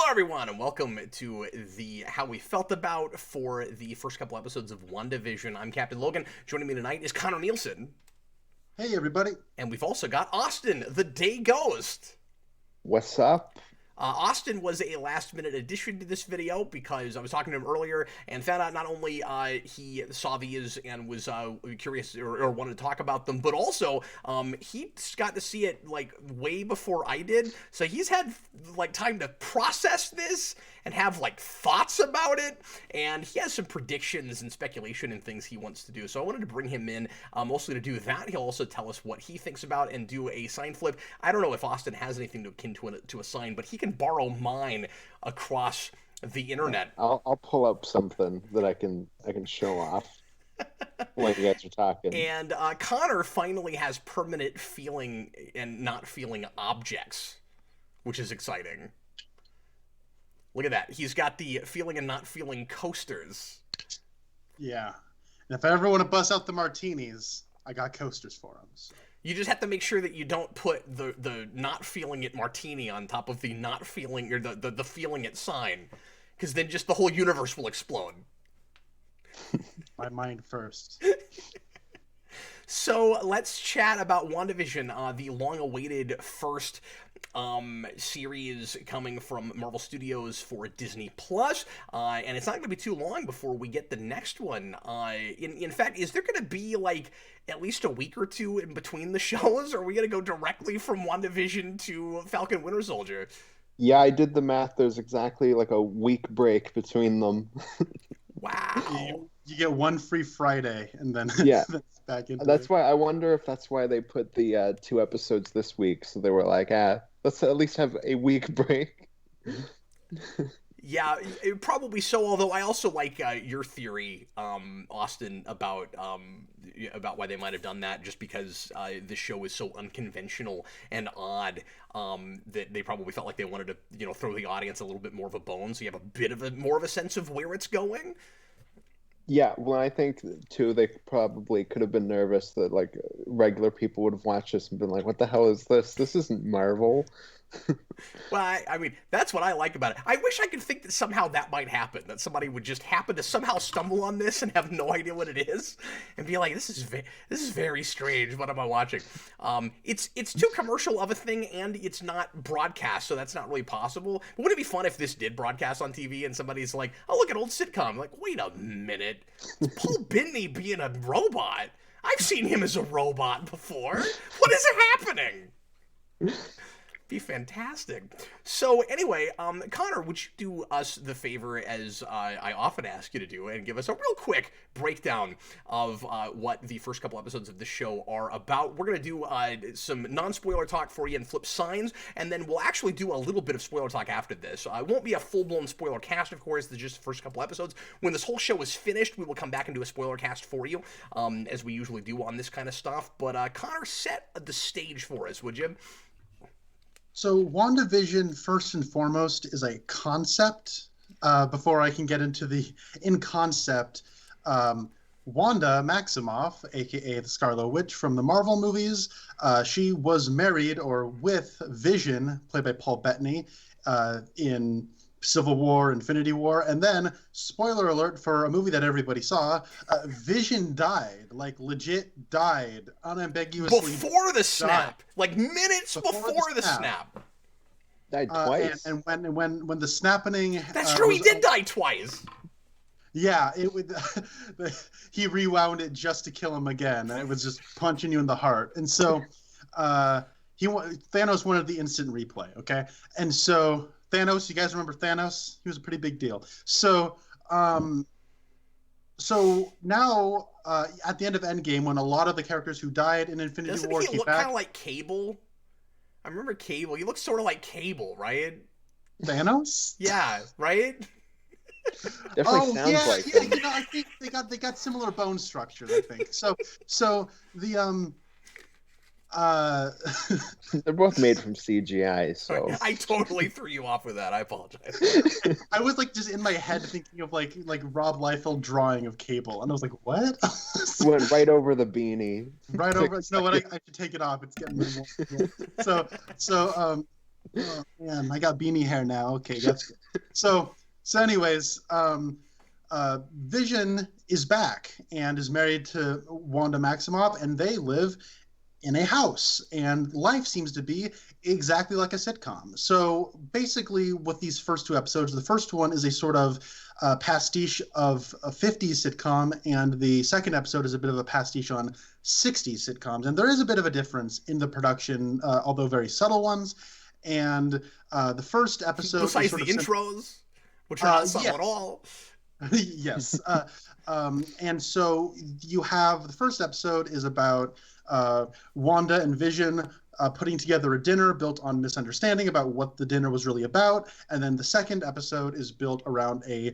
Everyone, and welcome to the How We Felt About for the first couple episodes of WandaVision. I'm Captain Logan. Joining me tonight is Connor Nielsen. Hey, everybody. And we've also got Austin, the Day Ghost. What's up? Austin was a last-minute addition to this video because I was talking to him earlier and found out not only he saw these and was curious or wanted to talk about them, but also he got to see it like way before I did. So he's had like time to process this and have like thoughts about it, and he has some predictions and speculation and things he wants to do. So I wanted to bring him in mostly to do that. He'll also tell us what he thinks about and do a sign flip. I don't know if Austin has anything akin to a sign, but he can borrow mine across the internet. I'll pull up something that I can show off while you guys are talking. And Connor finally has permanent feeling and not feeling objects, which is exciting. Look at that. He's got the feeling and not feeling coasters. Yeah. And if I ever want to bust out the martinis, I got coasters for them. So. You just have to make sure that you don't put the not feeling it martini on top of the not feeling or the feeling it sign, because then just the whole universe will explode. My mind first. So let's chat about WandaVision, the long-awaited first series coming from Marvel Studios for Disney Plus, and it's not going to be too long before we get the next one. In fact, is there going to be like at least a week or two in between the shows, or are we going to go directly from WandaVision to Falcon Winter Soldier? Yeah, I did the math. There's exactly like a week break between them. Wow. You get one free Friday, and then yeah, that's back into That's why I wonder if that's why they put the 2 episodes this week. So they were like, let's at least have a week break. Yeah, probably so. Although I also like your theory, Austin, about why they might have done that, just because the show is so unconventional and odd that they probably felt like they wanted to, throw the audience a little bit more of a bone, so you have a bit of more of a sense of where it's going. Yeah, well, I think too they probably could have been nervous that like regular people would have watched this and been like, "What the hell is this? This isn't Marvel." Well, I mean, that's what I like about it. I wish I could think that somehow that might happen, that somebody would just happen to somehow stumble on this and have no idea what it is, and be like, "This is very strange. What am I watching?" It's too commercial of a thing, and it's not broadcast, so that's not really possible. But wouldn't it be fun if this did broadcast on TV and somebody's like, "Oh, look at old sitcom." Like, wait a minute, it's Paul Bettany being a robot. I've seen him as a robot before. What is happening? Be fantastic. So anyway, Connor, would you do us the favor, as I often ask you to do, and give us a real quick breakdown of what the first couple episodes of the show are about? We're going to do some non-spoiler talk for you and flip signs, and then we'll actually do a little bit of spoiler talk after this. It won't be a full-blown spoiler cast, of course. It's just the first couple episodes. When this whole show is finished, we will come back and do a spoiler cast for you, as we usually do on this kind of stuff. But Connor, set the stage for us, would you? So WandaVision, first and foremost, is a concept. Before I can get into in concept, Wanda Maximoff, a.k.a. the Scarlet Witch from the Marvel movies, she was married or with Vision, played by Paul Bettany, in Civil War, Infinity War, and then, spoiler alert for a movie that everybody saw, Vision died, like legit died, unambiguously. Before the snap, like minutes before the snap. Died twice. And when the snapping. That's true. He did die twice. Yeah, it would. He rewound it just to kill him again, and it was just punching you in the heart. And so, Thanos wanted the instant replay. Okay, and so. Thanos, you guys remember Thanos? He was a pretty big deal. So, so now at the end of Endgame, when a lot of the characters who died in Infinity War came back, he look kind of like Cable? I remember Cable. He looks sort of like Cable, right? Thanos? Yeah, right. Definitely sounds like him. I think they got similar bone structures. I think so. So the They're both made from CGI, so I totally threw you off with that. I apologize. I was like just in my head thinking of like Rob Liefeld drawing of Cable, and I was like, what? Went right over the beanie. Right over. You know what? I should take it off. It's getting me more. So Oh man, I got beanie hair now. Okay, that's good. Anyways, Vision is back and is married to Wanda Maximoff, and they live in a house, and life seems to be exactly like a sitcom. So basically, with these first two episodes, the first one is a sort of pastiche of a 50s sitcom, and the second episode is a bit of a pastiche on 60s sitcoms. And there is a bit of a difference in the production, although very subtle ones. And the first episode, besides the intros, which are not subtle at all. Yes. And so you have the first episode is about Wanda and Vision putting together a dinner built on misunderstanding about what the dinner was really about. And then the second episode is built around a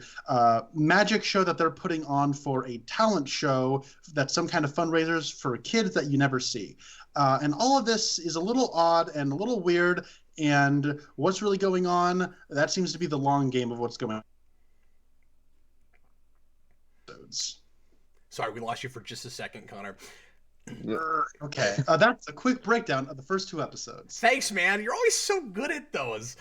magic show that they're putting on for a talent show that's some kind of fundraisers for kids that you never see. And all of this is a little odd and a little weird. And what's really going on? That seems to be the long game of what's going on. Sorry, we lost you for just a second, Connor. Okay, that's a quick breakdown of the first two episodes. Thanks, man. You're always so good at those.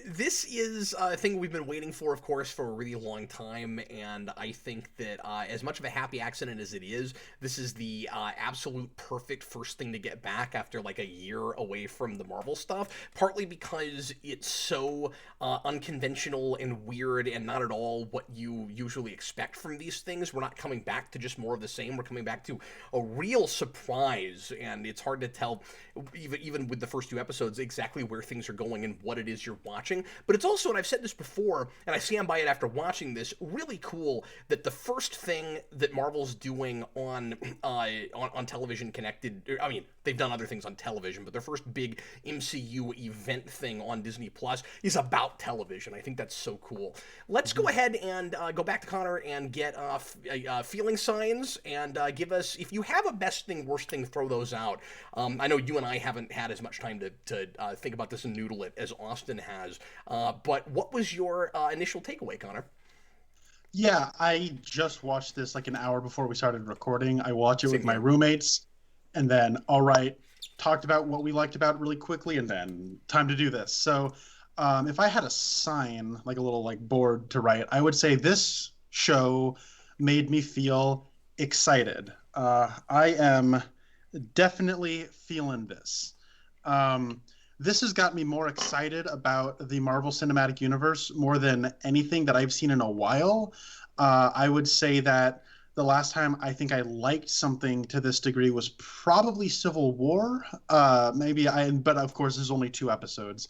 This is a thing we've been waiting for, of course, for a really long time, and I think that as much of a happy accident as it is, this is the absolute perfect first thing to get back after like a year away from the Marvel stuff, partly because it's so unconventional and weird and not at all what you usually expect from these things. We're not coming back to just more of the same. We're coming back to a real surprise, and it's hard to tell, even with the first two episodes, exactly where things are going and what it is you're watching. But it's also, and I've said this before, and I stand by it after watching this, really cool that the first thing that Marvel's doing on television connected, I mean, they've done other things on television, but their first big MCU event thing on Disney Plus is about television. I think that's so cool. Let's go ahead and go back to Connor and get feeling signs, and give us, if you have a best thing, worst thing, throw those out. I know you and I haven't had as much time to think about this and noodle it as Austin has, but what was your initial takeaway, Connor? Yeah, I just watched this like an hour before we started recording. I watched it Same with my here. roommates, and then talked about what we liked about it really quickly, and then time to do this. So if I had a sign, like a little like board to write, I would say this show made me feel excited. I am definitely feeling this. This has got me more excited about the Marvel Cinematic Universe more than anything that I've seen in a while. I would say that the last time I think I liked something to this degree was probably Civil War. But of course, there's only 2 episodes.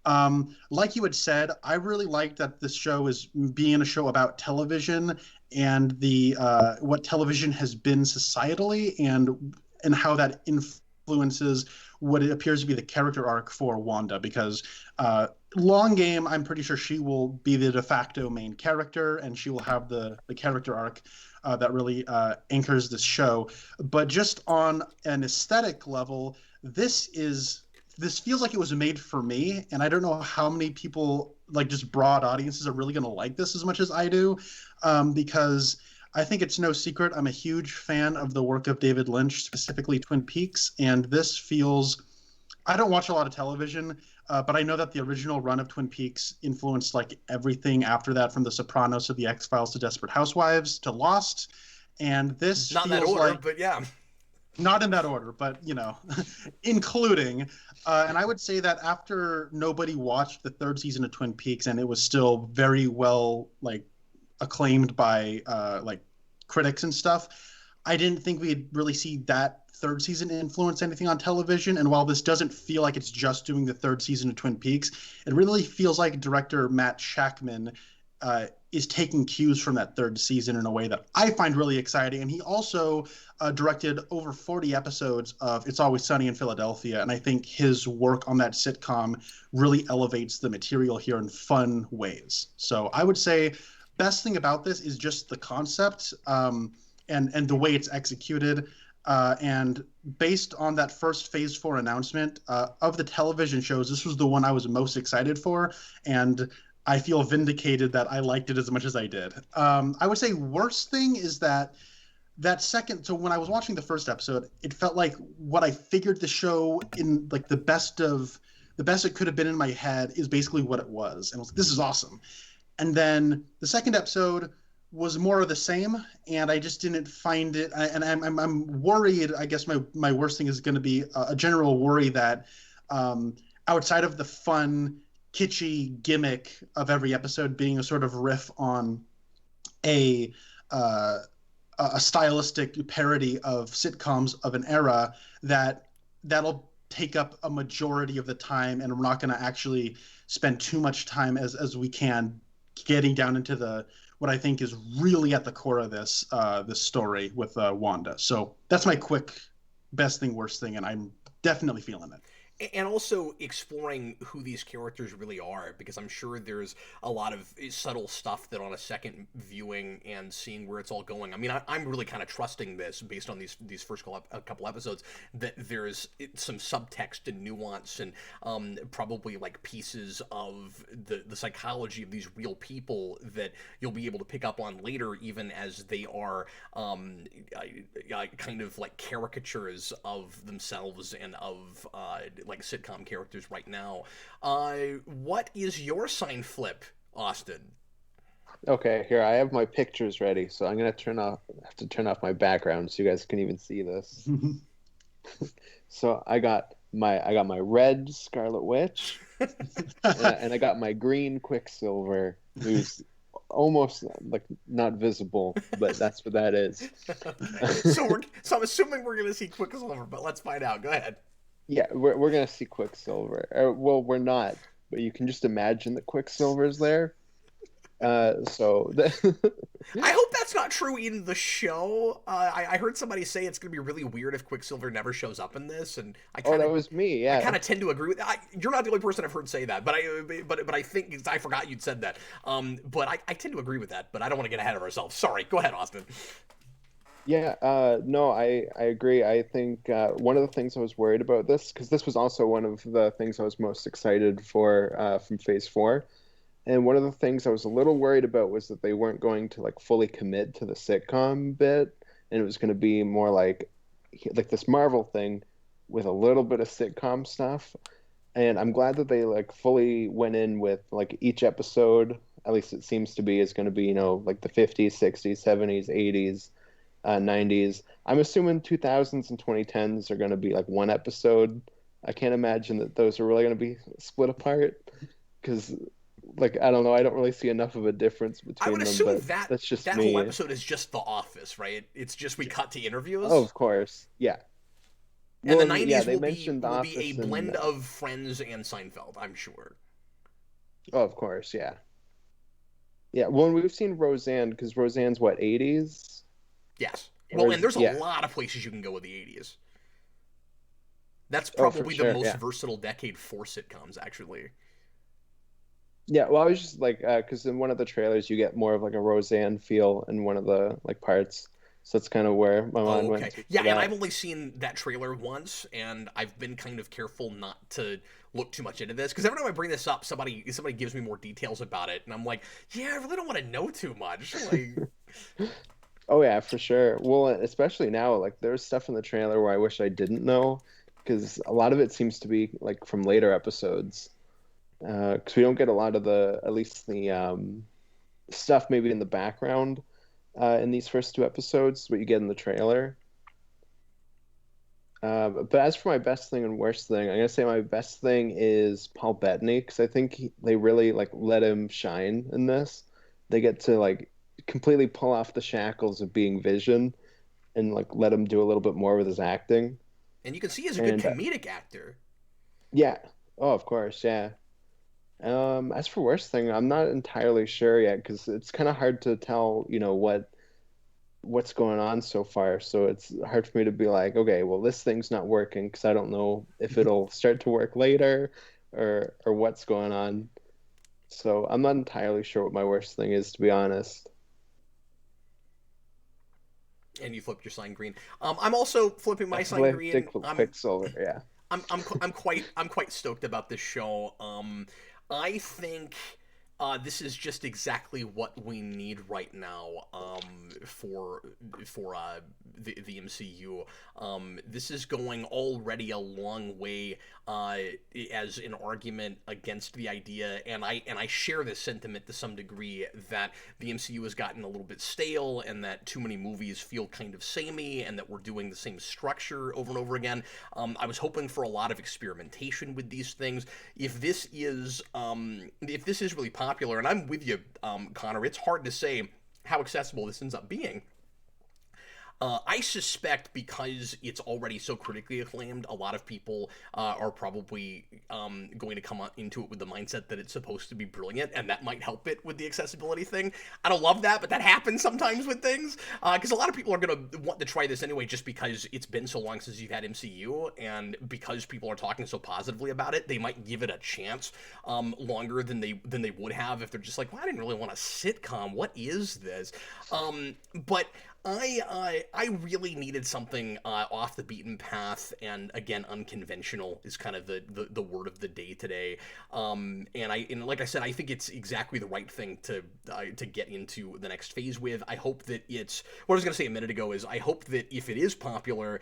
Like you had said, I really like that this show is being a show about television and the what television has been societally and how that influences what it appears to be the character arc for Wanda, because long game, I'm pretty sure she will be the de facto main character, and she will have the character arc that really anchors this show. But just on an aesthetic level, this feels like it was made for me, and I don't know how many people, like just broad audiences, are really going to like this as much as I do, because I think it's no secret I'm a huge fan of the work of David Lynch, specifically Twin Peaks, and this feels... I don't watch a lot of television, but I know that the original run of Twin Peaks influenced like everything after that, from The Sopranos to The X-Files to Desperate Housewives to Lost, and this Not in feels that order, like... but yeah. Not in that order, but, including. And I would say that after nobody watched the 3rd season of Twin Peaks, and it was still very well, like, acclaimed by, critics and stuff, I didn't think we'd really see that 3rd season influence anything on television. And while this doesn't feel like it's just doing the 3rd season of Twin Peaks, it really feels like director Matt Shakman is taking cues from that 3rd season in a way that I find really exciting. And he also directed over 40 episodes of It's Always Sunny in Philadelphia, and I think his work on that sitcom really elevates the material here in fun ways. So I would say best thing about this is just the concept, and the way it's executed. And based on that first Phase 4 announcement of the television shows, this was the one I was most excited for, and I feel vindicated that I liked it as much as I did. I would say worst thing is that second, so when I was watching the first episode, it felt like what I figured the show in like the best of the best it could have been in my head is basically what it was, and I was like, this is awesome. And then the second episode was more of the same, and I just didn't find it. I'm worried. I guess my worst thing is going to be a general worry that outside of the fun, kitschy gimmick of every episode being a sort of riff on a stylistic parody of sitcoms of an era, that'll take up a majority of the time, and we're not going to actually spend too much time as we can getting down into the what I think is really at the core of this story with Wanda. So that's my quick best thing, worst thing, and I'm definitely feeling it. And also exploring who these characters really are, because I'm sure there's a lot of subtle stuff that on a second viewing and seeing where it's all going. I mean, I'm really kind of trusting this based on these first couple episodes, that there's some subtext and nuance and probably like pieces of the psychology of these real people that you'll be able to pick up on later, even as they are kind of like caricatures of themselves and of like sitcom characters right now. What is your sign flip, Austin? Okay, here I have my pictures ready, so I'm gonna have to turn off my background so you guys can even see this. So I got my red Scarlet Witch, and I got my green Quicksilver, who's almost like not visible, but that's what that is. so I'm assuming we're gonna see Quicksilver, but let's find out. Go ahead. Yeah, we're gonna see Quicksilver. Well, we're not, but you can just imagine that Quicksilver's there. I hope that's not true in the show. I heard somebody say it's gonna be really weird if Quicksilver never shows up in this, and that was me. Yeah, I kind of tend to agree with. You're not the only person I've heard say that, but I think I forgot you'd said that. But I tend to agree with that, but I don't want to get ahead of ourselves. Sorry, go ahead, Austin. Yeah, no, I agree. I think one of the things I was worried about this, because this was also one of the things I was most excited for from Phase 4. And one of the things I was a little worried about was that they weren't going to like fully commit to the sitcom bit, and it was going to be more like this Marvel thing with a little bit of sitcom stuff. And I'm glad that they like fully went in with like each episode, at least it seems to be, is going to be, like the 50s, 60s, 70s, 80s. 90s. I'm assuming 2000s and 2010s are going to be like one episode. I can't imagine that those are really going to be split apart, because like I don't know, I don't really see enough of a difference between them. I would assume that that's just that me. whole episode is just The Office, right? It's just we cut to interviews. Oh, of course, yeah. And the 90s will be a blend of Friends and Seinfeld, I'm sure. Oh, of course, yeah. Yeah, well, we've seen Roseanne, because Roseanne's what, 80s? Yes. Well, and there's a lot of places you can go with the 80s. That's probably the most versatile decade for sitcoms, actually. Yeah, well, I was just like, because in one of the trailers you get more of like a Roseanne feel in one of the like parts, so that's kind of where my mind went to. Yeah, and I've only seen that trailer once, and I've been kind of careful not to look too much into this, because every time I bring this up, somebody gives me more details about it, and I'm like, yeah, I really don't want to know too much. Like. Oh yeah, for sure. Well, especially now, like there's stuff in the trailer where I wish I didn't know, because a lot of it seems to be like from later episodes. Because we don't get a lot of at least the stuff maybe in the background in these first two episodes, what you get in the trailer. But as for my best thing and worst thing, I'm gonna say my best thing is Paul Bettany, because I think they really like let him shine in this. They get to like completely pull off the shackles of being Vision and like let him do a little bit more with his acting. And you can see he's a good comedic actor. Yeah. Oh, of course. Yeah. As for worst thing, I'm not entirely sure yet, because it's kind of hard to tell, what's going on so far. So it's hard for me to be like, okay, well, this thing's not working, because I don't know if it'll start to work later or what's going on. So I'm not entirely sure what my worst thing is, to be honest. And you flipped your sign green. I'm also flipping my sign green. Quicksilver, yeah. I'm quite stoked about this show. I think This is just exactly what we need right now, for the MCU. This is going already a long way, as an argument against the idea, and I share this sentiment to some degree, that the MCU has gotten a little bit stale, and that too many movies feel kind of samey, and that we're doing the same structure over and over again. I was hoping for a lot of experimentation with these things. If this is really popular, and I'm with you, Connor, it's hard to say how accessible this ends up being. I suspect because it's already so critically acclaimed, a lot of people are probably going to come into it with the mindset that it's supposed to be brilliant, and that might help it with the accessibility thing. I don't love that, but that happens sometimes with things, because a lot of people are going to want to try this anyway just because it's been so long since you've had MCU, and because people are talking so positively about it, they might give it a chance longer than they would have if they're just like, well, I didn't really want a sitcom. What is this? But I really needed something off the beaten path, and again, unconventional is kind of the word of the day today. And like I said, I think it's exactly the right thing to get into the next phase with. I hope that it's what I was going to say a minute ago is I hope that if it is popular,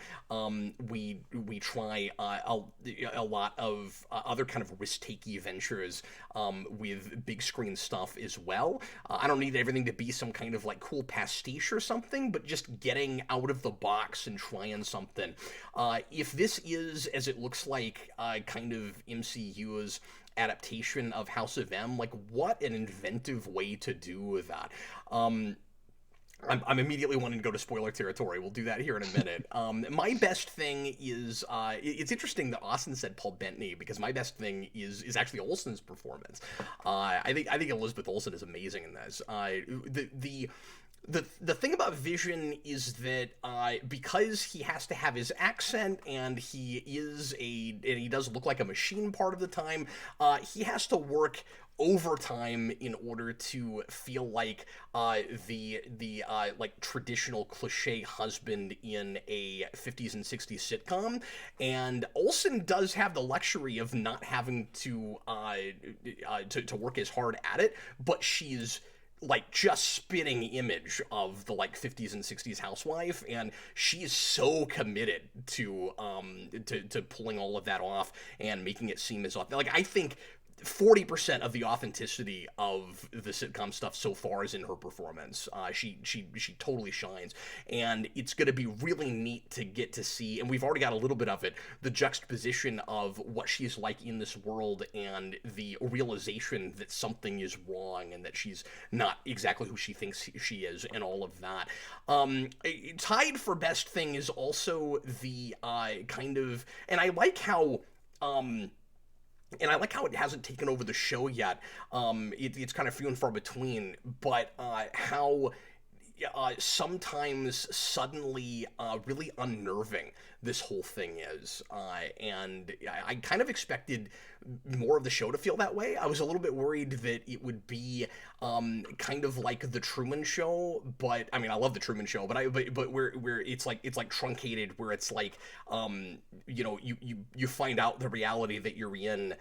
we try a lot of other kind of risk-takey ventures with big screen stuff as well. I don't need everything to be some kind of like cool pastiche or something, but just getting out of the box and trying something. If this is, as it looks like, kind of MCU's adaptation of House of M, like, what an inventive way to do that. I'm immediately wanting to go to spoiler territory. We'll do that here in a minute. My best thing is, it's interesting that Austin said Paul Bettany, because my best thing is actually Olsen's performance. I think Elizabeth Olsen is amazing in this. The thing about Vision is that because he has to have his accent, and he does look like a machine part of the time, he has to work overtime in order to feel like the like traditional cliche husband in a 50s and 60s sitcom. And Olsen does have the luxury of not having to work as hard at it, but she's like just spitting image of the like 50s and 60s housewife, and she is so committed to pulling all of that off and making it seem as authentic. Like, I think 40% of the authenticity of the sitcom stuff so far is in her performance. She totally shines, and it's going to be really neat to get to see, and we've already got a little bit of it, the juxtaposition of what she's like in this world and the realization that something is wrong and that she's not exactly who she thinks she is, and all of that. Tied for best thing is also the kind of, and I like how it hasn't taken over the show yet. It's kind of few and far between, but how sometimes suddenly really unnerving this whole thing is. And I kind of expected more of the show to feel that way. I was a little bit worried that it would be kind of like the Truman Show, but I mean, I love the Truman Show, but where it's like truncated, where it's like you find out the reality that you're in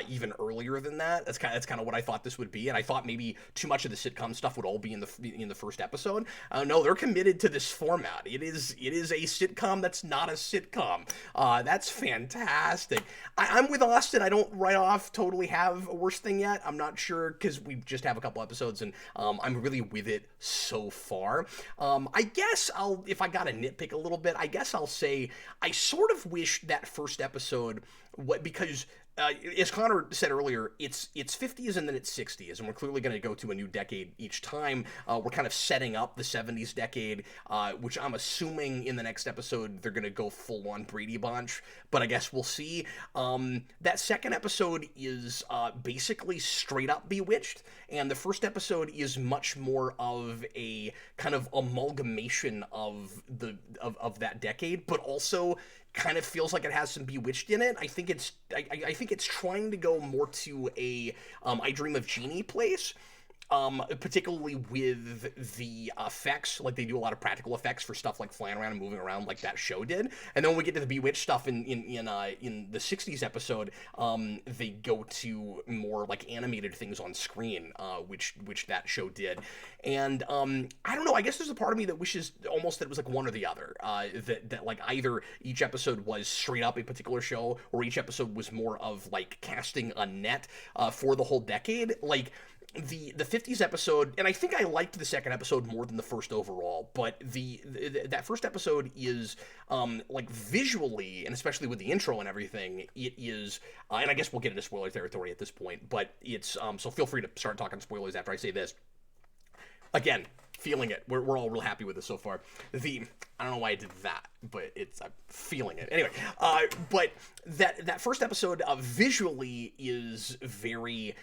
even earlier than that. That's kind of what I thought this would be, and I thought maybe too much of the sitcom stuff would all be in the first episode. No, they're committed to this format. It is a sitcom that's not a sitcom. That's fantastic. I'm with Austin. I don't right off totally have a worst thing yet. I'm not sure, because we just have a couple episodes, and I'm really with it so far. I guess if I gotta nitpick a little bit, I guess I'll say I sort of wish that first episode, because as Connor said earlier, it's 50s and then it's 60s, and we're clearly going to go to a new decade each time. We're kind of setting up the 70s decade, which I'm assuming in the next episode they're going to go full-on Brady Bunch, but I guess we'll see. That second episode is basically straight-up Bewitched, and the first episode is much more of a kind of amalgamation of that decade, but also kind of feels like it has some Bewitched in it. I think it's trying to go more to a I Dream of Jeannie place. particularly with the effects. Like they do a lot of practical effects for stuff like flying around and moving around, like that show did. And then when we get to the Bewitched stuff in the '60s episode, they go to more like animated things on screen, which that show did. And I don't know. I guess there's a part of me that wishes almost that it was like one or the other. That like either each episode was straight up a particular show, or each episode was more of like casting a net for the whole decade. Like the '50s episode, and I think I liked the second episode more than the first overall, but that first episode is like visually, and especially with the intro and everything, it is and I guess we'll get into spoiler territory at this point, but it's so feel free to start talking spoilers after I say this. Again, feeling it. We're all real happy with this so far. I don't know why I did that, but I'm feeling it. Anyway, but that first episode visually is very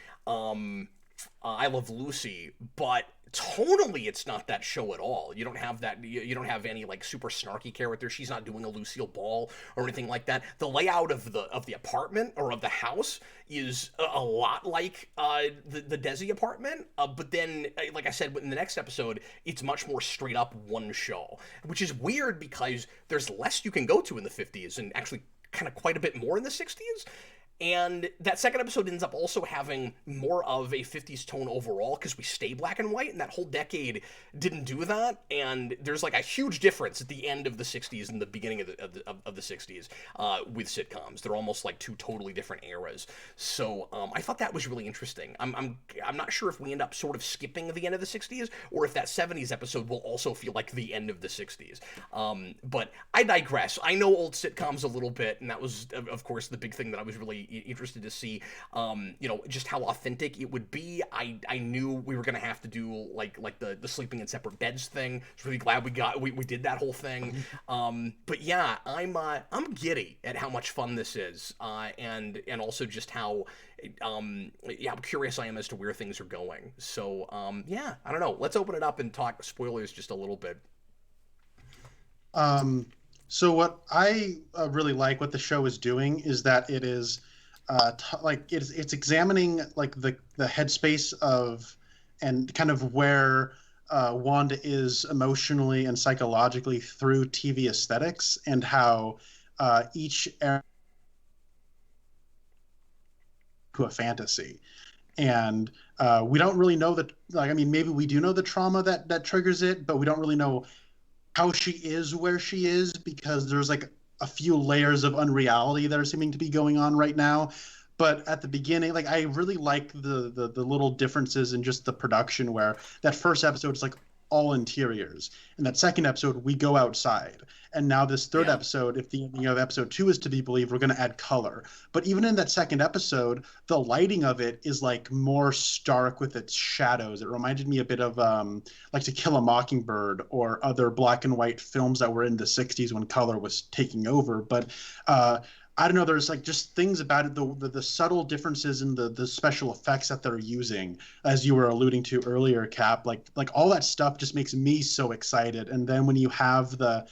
I Love Lucy, but tonally it's not that show at all. You don't have that. You don't have any like super snarky character. She's not doing a Lucille Ball or anything like that. The layout of the apartment or of the house is a lot like the Desi apartment, but then like I said in the next episode, it's much more straight up one show, which is weird because there's less you can go to in the '50s and actually kind of quite a bit more in the '60s. And that second episode ends up also having more of a '50s tone overall because we stay black and white, and that whole decade didn't do that. And there's like a huge difference at the end of the '60s and the beginning of the '60s with sitcoms. They're almost like two totally different eras. So I thought that was really interesting. I'm not sure if we end up sort of skipping the end of the '60s or if that '70s episode will also feel like the end of the '60s. But I digress. I know old sitcoms a little bit, and that was of course the big thing that I was really interested to see, just how authentic it would be. I knew we were gonna have to do like the sleeping in separate beds thing. I was really glad we did that whole thing. But yeah, I'm giddy at how much fun this is, and also just how curious I am as to where things are going. So yeah, I don't know. Let's open it up and talk spoilers just a little bit. So what I really like what the show is doing is that it is it's examining like the headspace of and kind of where Wanda is emotionally and psychologically through TV aesthetics, and how each era to a fantasy. And we don't really know that, like, I mean, maybe we do know the trauma that triggers it, but we don't really know how she is where she is, because there's like a few layers of unreality that are seeming to be going on right now. But at the beginning, like, I really like the little differences in just the production, where that first episode is like all interiors, and that second episode we go outside, and now this third episode, if the ending of episode 2 is to be believed, we're going to add color. But even in that second episode, the lighting of it is like more stark with its shadows. It reminded me a bit of like To Kill a Mockingbird or other black and white films that were in the 60s when color was taking over. But I don't know, there's like just things about it, the subtle differences in the special effects that they're using, as you were alluding to earlier, Cap, like all that stuff just makes me so excited. And then when you have the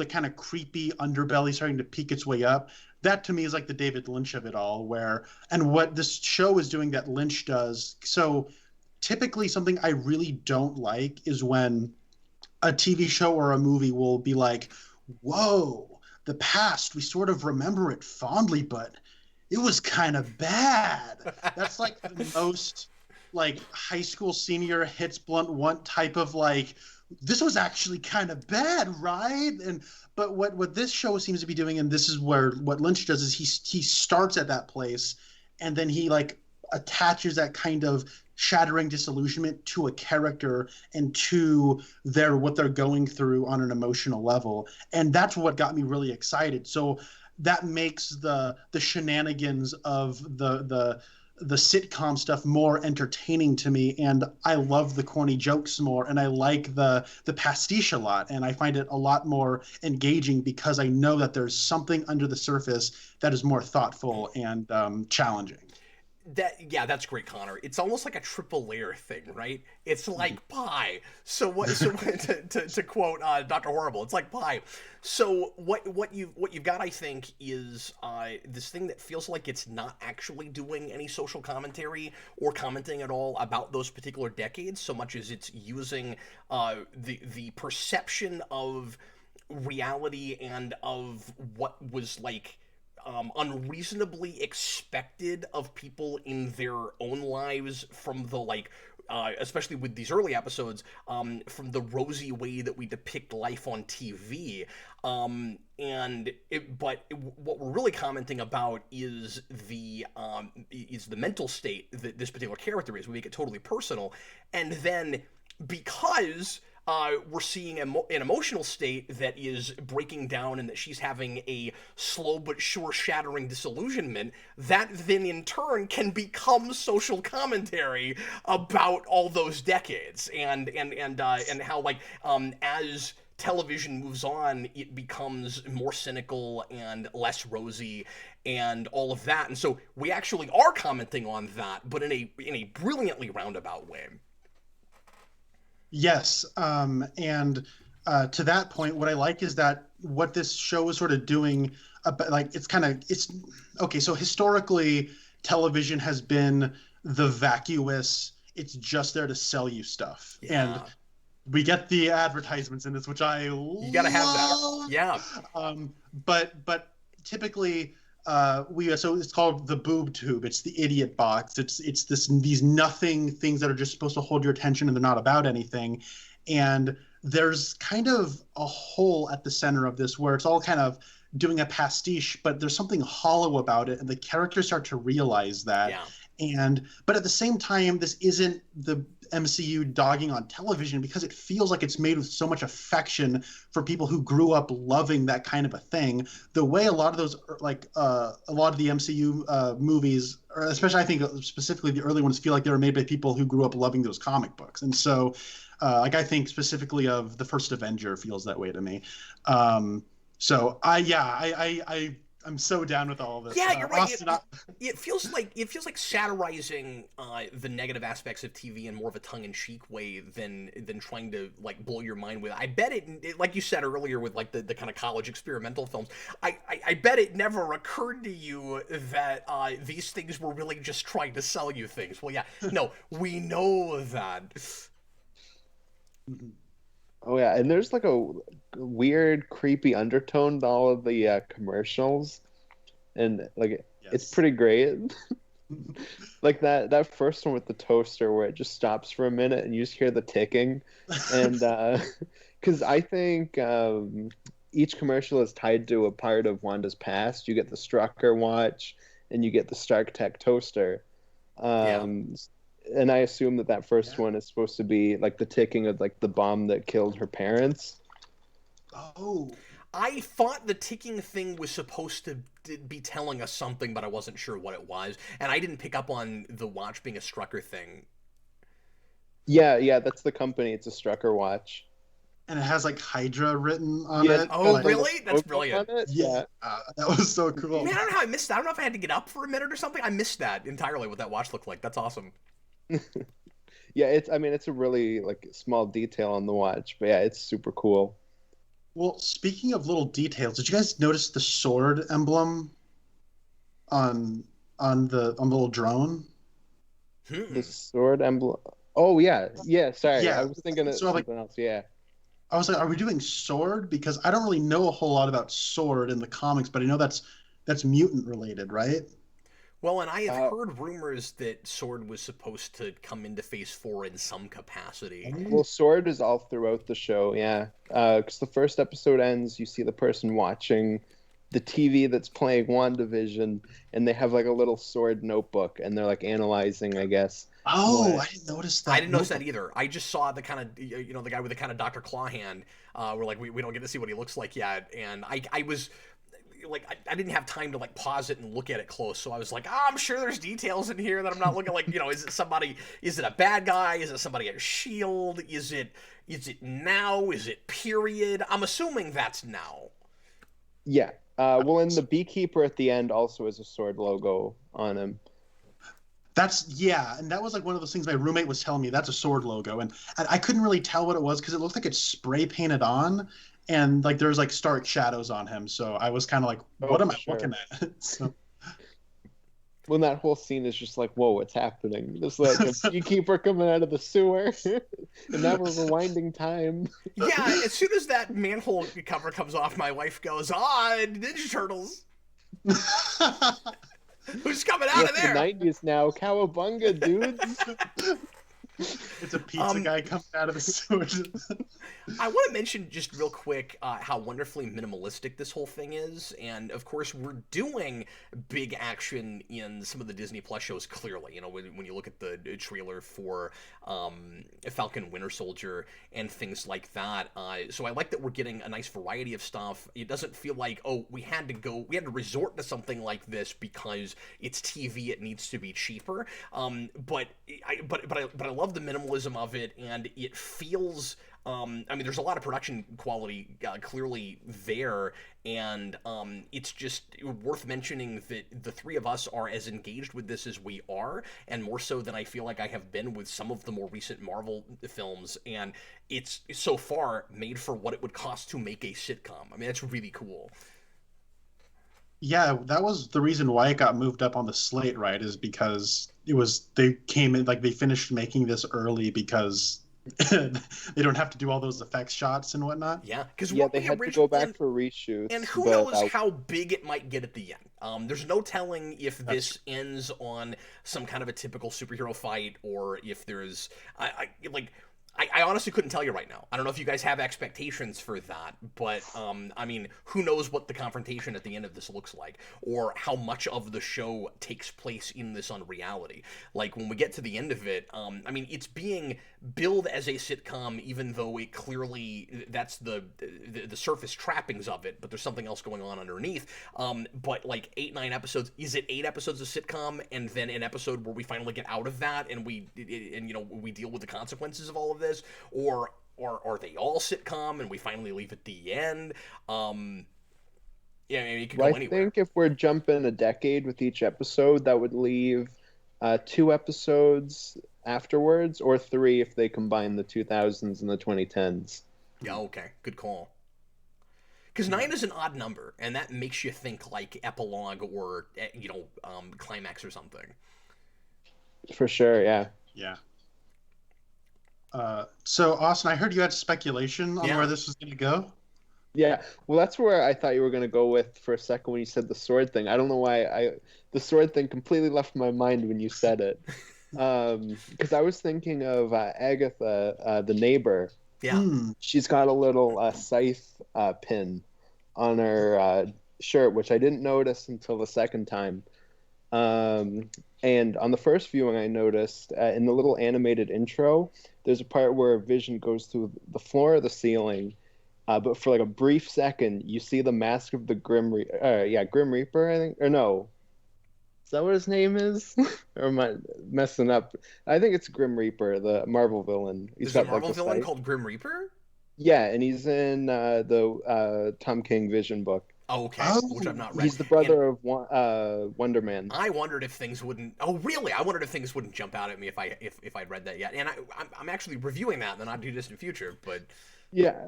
kind of creepy underbelly starting to peek its way up, that to me is like the David Lynch of it all, and what this show is doing that Lynch does. So typically something I really don't like is when a TV show or a movie will be like, whoa, the past, we sort of remember it fondly, but it was kind of bad. That's like the most like high school senior hits blunt want type of like, this was actually kind of bad, right? But what this show seems to be doing, and this is where what Lynch does, is he starts at that place, and then he like attaches that kind of shattering disillusionment to a character and to what they're going through on an emotional level. And that's what got me really excited. So that makes the shenanigans of the sitcom stuff more entertaining to me, and I love the corny jokes more, and I like the pastiche a lot, and I find it a lot more engaging because I know that there's something under the surface that is more thoughtful and challenging. That's great, Connor. It's almost like a triple layer thing, right? It's like pie. So what? So to quote Dr. Horrible, it's like pie. So what you've got, I think, is this thing that feels like it's not actually doing any social commentary or commenting at all about those particular decades, so much as it's using the perception of reality and of what was like unreasonably expected of people in their own lives from the like especially with these early episodes, from the rosy way that we depict life on TV. What we're really commenting about is the mental state that this particular character is. We make it totally personal, and then because we're seeing an emotional state that is breaking down and that she's having a slow but sure shattering disillusionment, that then in turn can become social commentary about all those decades and how like as television moves on, it becomes more cynical and less rosy and all of that. And so we actually are commenting on that, but in a brilliantly roundabout way. Yes, and to that point, what I like is that what this show is sort of doing, like it's okay. So historically, television has been the vacuous. It's just there to sell you stuff, and we get the advertisements in this, which I you gotta have that. Yeah. But typically. So it's called the Boob Tube. It's the idiot box. It's these nothing things that are just supposed to hold your attention and they're not about anything. And there's kind of a hole at the center of this where it's all kind of doing a pastiche, but there's something hollow about it, and the characters start to realize that. Yeah. But at the same time, this isn't the MCU dogging on television, because it feels like it's made with so much affection for people who grew up loving that kind of a thing. The way a lot of those, like a lot of the MCU movies, or especially I think specifically the early ones, feel like they were made by people who grew up loving those comic books. And so, like I think specifically of the first Avenger feels that way to me. I'm so down with all of this. Yeah, you're right. It feels like satirizing the negative aspects of TV in more of a tongue-in-cheek way than trying to like blow your mind with. I bet it, like you said earlier, with like the kind of college experimental films. I bet it never occurred to you that these things were really just trying to sell you things. Well, yeah, no, we know that. Oh yeah, and there's like a weird, creepy undertone to all of the commercials, and like it's pretty great. Like that first one with the toaster where it just stops for a minute and you just hear the ticking, and because I think each commercial is tied to a part of Wanda's past. You get the Strucker watch, and you get the Stark Tech toaster. And I assume that first one is supposed to be like the ticking of like the bomb that killed her parents. Oh. I thought the ticking thing was supposed to be telling us something, but I wasn't sure what it was. And I didn't pick up on the watch being a Strucker thing. Yeah, that's the company. It's a Strucker watch. And it has like Hydra written on it. Oh, like, really? That's brilliant. Yeah, that was so cool. Man, I don't know how I missed that. I don't know if I had to get up for a minute or something. I missed that entirely, what that watch looked like. That's awesome. Yeah, it's a really like small detail on the watch, but yeah, it's super cool. Well, speaking of little details, did you guys notice the sword emblem on the little drone? The sword emblem. Oh yeah. Sorry, I was thinking of something else. Yeah. I was like, are we doing sword? Because I don't really know a whole lot about sword in the comics, but I know that's mutant related, right? Well, and I have heard rumors that Sword was supposed to come into Phase 4 in some capacity. Well, Sword is all throughout the show, yeah. Because the first episode ends, you see the person watching the TV that's playing WandaVision, and they have like a little Sword notebook, and they're like analyzing, I guess. Oh, I didn't notice that. I didn't notice that either. I just saw the kind of, the guy with the kind of Dr. Claw hand, where like we don't get to see what he looks like yet, and I was... like I didn't have time to like pause it and look at it close, so I was like, I'm sure there's details in here that I'm not looking like, is it a bad guy, is it somebody at S.H.I.E.L.D., is it now, is it period? I'm assuming that's now. Yeah. Well, and the beekeeper at the end also has a sword logo on him. And that was like one of those things my roommate was telling me. That's a sword logo, and I couldn't really tell what it was because it looked like it's spray painted on, and like there's like stark shadows on him. So I was kind of like, Oh, what am for I sure. looking at? So, When that whole scene is just like, whoa, what's happening? It's like a beekeeper coming out of the sewer, and now we're rewinding time. Yeah, as soon as that manhole cover comes off, my wife goes, Ninja Turtles. Who's coming out Yeah, of it's the there? 90s now. Cowabunga, dudes. it's a pizza guy coming out of the sewage. I want to mention just real quick how wonderfully minimalistic this whole thing is, and of course we're doing big action in some of the Disney Plus shows. Clearly, you know, when you look at the trailer for Falcon, Winter Soldier, and things like that. So I like that we're getting a nice variety of stuff. It doesn't feel like, oh, we had to resort to something like this because it's TV. It needs to be cheaper. But I love the minimalism of it, and it feels. I mean, there's a lot of production quality clearly there, and it's just worth mentioning that the three of us are as engaged with this as we are, and more so than I feel like I have been with some of the more recent Marvel films, and it's so far made for what it would cost to make a sitcom. I mean, that's really cool. Yeah, that was the reason why it got moved up on the slate, right? Is because they came in like they finished making this early because they don't have to do all those effects shots and whatnot. Yeah, because Yeah, they had to go back for reshoots. And who but, knows how big it might get at the end. There's no telling if this ends on some kind of a typical superhero fight or if there's I honestly couldn't tell you right now. I don't know if you guys have expectations for that, but I mean, who knows what the confrontation at the end of this looks like, or how much of the show takes place in this unreality. Like when we get to the end of it, I mean, it's being billed as a sitcom, even though it clearly that's the surface trappings of it, but there's something else going on underneath. But like 8-9 episodes, is it 8 episodes of sitcom and then an episode where we finally get out of that and we deal with the consequences of all of this, or are they all sitcom and we finally leave at the end? Yeah, I mean, it could go anywhere. I think if we're jumping a decade with each episode, that would leave 2 episodes afterwards, or 3 if they combine the 2000s and the 2010s. Yeah, okay, good call. Because 9 is an odd number, and that makes you think like epilogue or climax or something. For sure, yeah. Yeah. So Austin, I heard you had speculation on where this was going to go. Yeah, well, that's where I thought you were going to go with for a second when you said the sword thing. I don't know why the sword thing completely left my mind when you said it. Because I was thinking of Agatha, the neighbor. Yeah. She's got a little scythe pin on her shirt, which I didn't notice until the second time. And on the first viewing, I noticed in the little animated intro, there's a part where Vision goes through the floor of the ceiling, but for like a brief second, you see the mask of the Grim Reaper, I think, or no. Is that what his name is? Or am I messing up? I think it's Grim Reaper, the Marvel villain. There's a Marvel villain called Grim Reaper? Yeah, and he's in the Tom King Vision book. Oh, okay. Which I've not read. He's the brother of Wonder Man. I wondered if things wouldn't. Oh, really? I wondered if things wouldn't jump out at me if I'd read that yet. And I'm actually reviewing that in the not too distant future. But yeah,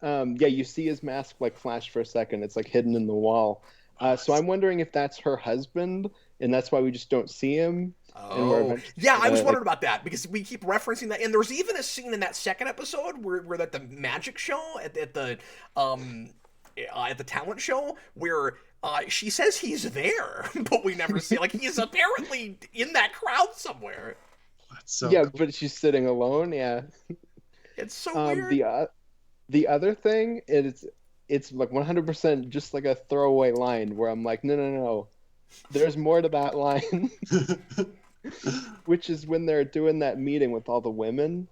you see his mask like flash for a second. It's like hidden in the wall. So I'm wondering if that's her husband, and that's why we just don't see him. Oh, yeah, I was wondering about that because we keep referencing that, and there's even a scene in that second episode where at the magic show at the talent show where she says he's there, but we never see. Like he's apparently in that crowd somewhere. That's so cool. Cool. But she's sitting alone. Yeah, it's so weird. The other thing is it's like 100% just like a throwaway line where I'm like, no, there's more to that line. Which is when they're doing that meeting with all the women,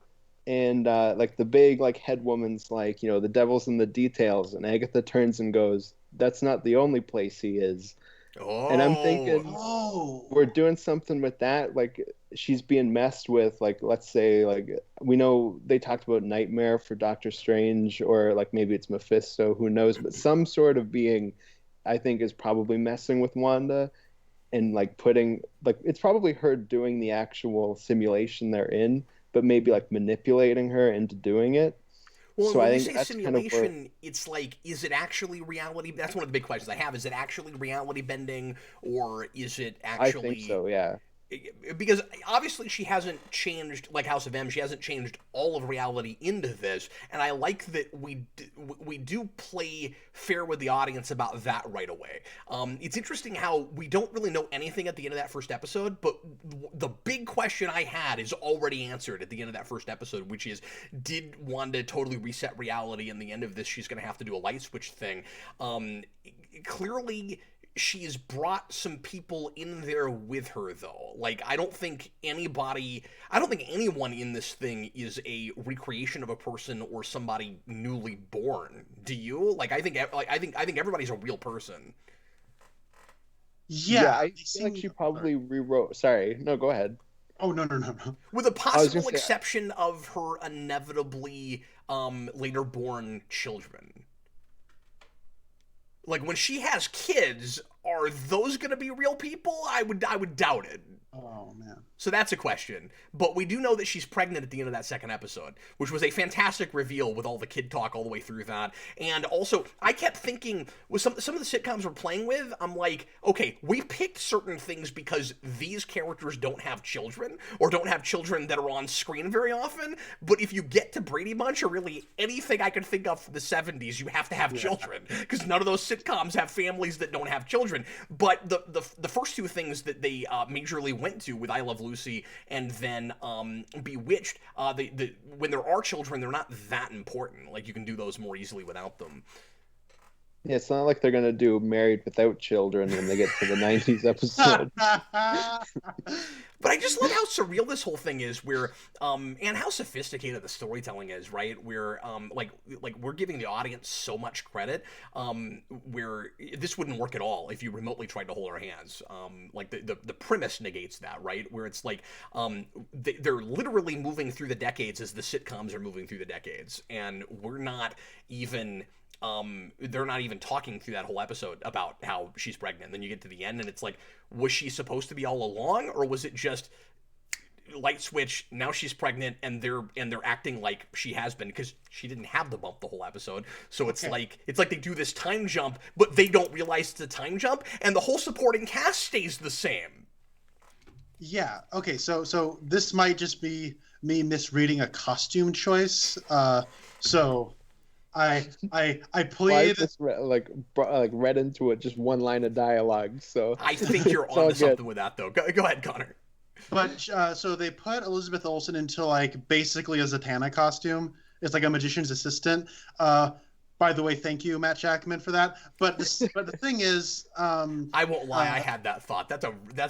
and like the big like head woman's like, the devil's in the details, and Agatha turns and goes, "That's not the only place he is." Oh. And I'm thinking, we're doing something with that. Like she's being messed with. Like let's say, like we know they talked about Nightmare for Doctor Strange, or like maybe it's Mephisto. Who knows? But some sort of being, I think, is probably messing with Wanda. and like putting like it's probably her doing the actual simulation they're in, but maybe like manipulating her into doing it. Well, So when I you think say that's kind of where simulation, it's like, is it actually reality? That's one of the big questions I have. Is it actually reality bending, or is it I think actually so. Yeah. because obviously she hasn't changed like House of M. She hasn't changed all of reality into this, and I like that we do play fair with the audience about that right away. It's interesting how we don't really know anything at the end of that first episode, but the big question I had is already answered at the end of that first episode, which is, did Wanda totally reset reality? In the end of this, she's going to have to do a light switch thing. Clearly she's brought some people in there with her, though. Like, I don't think anyone in this thing is a recreation of a person or somebody newly born. Do you? Like, I think everybody's a real person. Yeah, Yeah, I they feel like seem. she probably rewrote. Sorry, no, go ahead. Oh, no, no, no, no. With a I was possible gonna say, exception of her inevitably later born children. Like, when she has kids, are those going to be real people? I would doubt it. Oh, man. So that's a question. But we do know that she's pregnant at the end of that second episode, which was a fantastic reveal with all the kid talk all the way through that. And also, I kept thinking, with some of the sitcoms we're playing with, I'm like, okay, we picked certain things because these characters don't have children, or don't have children that are on screen very often. But if you get to Brady Bunch, or really anything I can think of from the 70s, you have to have children. Because none of those sitcoms have families that don't have children. But the first two things that they majorly went to with I Love Lucy and then Bewitched, when there are children, they're not that important. Like, you can do those more easily without them. yeah, it's not like they're gonna do Married Without Children when they get to the '90s episode. But I just love how surreal this whole thing is, where and how sophisticated the storytelling is, right? Where like we're giving the audience so much credit, where this wouldn't work at all if you remotely tried to hold our hands. Like the premise negates that, right? Where it's like they're literally moving through the decades as the sitcoms are moving through the decades, and we're not even. They're not even talking through that whole episode about how she's pregnant. Then you get to the end and it's like, was she supposed to be all along, or was it just light switch, now she's pregnant, and they're acting like she has been, because she didn't have the bump the whole episode. So it's like they do this time jump, but they don't realize it's a time jump, and the whole supporting cast stays the same. Yeah. Okay. So this might just be me misreading a costume choice. So I Why played. is this read into it just one line of dialogue? So I think you're It's all onto good. something with that, though. Go ahead, Connor. But so they put Elizabeth Olsen into like basically a Zatanna costume. It's like a magician's assistant. By the way, thank you, Matt Jackman, for that. But the thing is, I won't lie, I had that thought. That's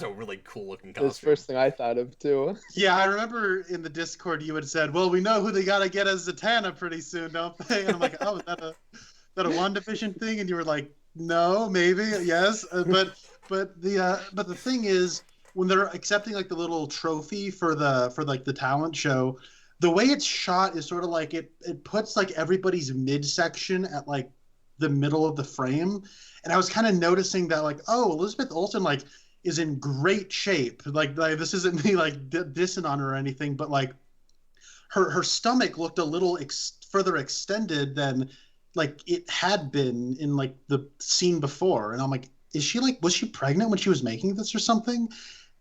a really cool looking costume. that's the first thing I thought of too. yeah, I remember in the Discord you had said, "Well, we know who they gotta get as Zatanna pretty soon, don't they?" And I'm like, "Oh, is that a WandaVision thing?" And you were like, "No, maybe, yes." But the thing is, when they're accepting like the little trophy for the talent show, the way it's shot is sort of like it puts like everybody's midsection at like the middle of the frame. And I was kind of noticing that like, oh, Elizabeth Olsen like is in great shape. Like this isn't me like dissing on her or anything, but like her stomach looked a little further extended than like it had been in like the scene before. And I'm like, was she pregnant when she was making this or something?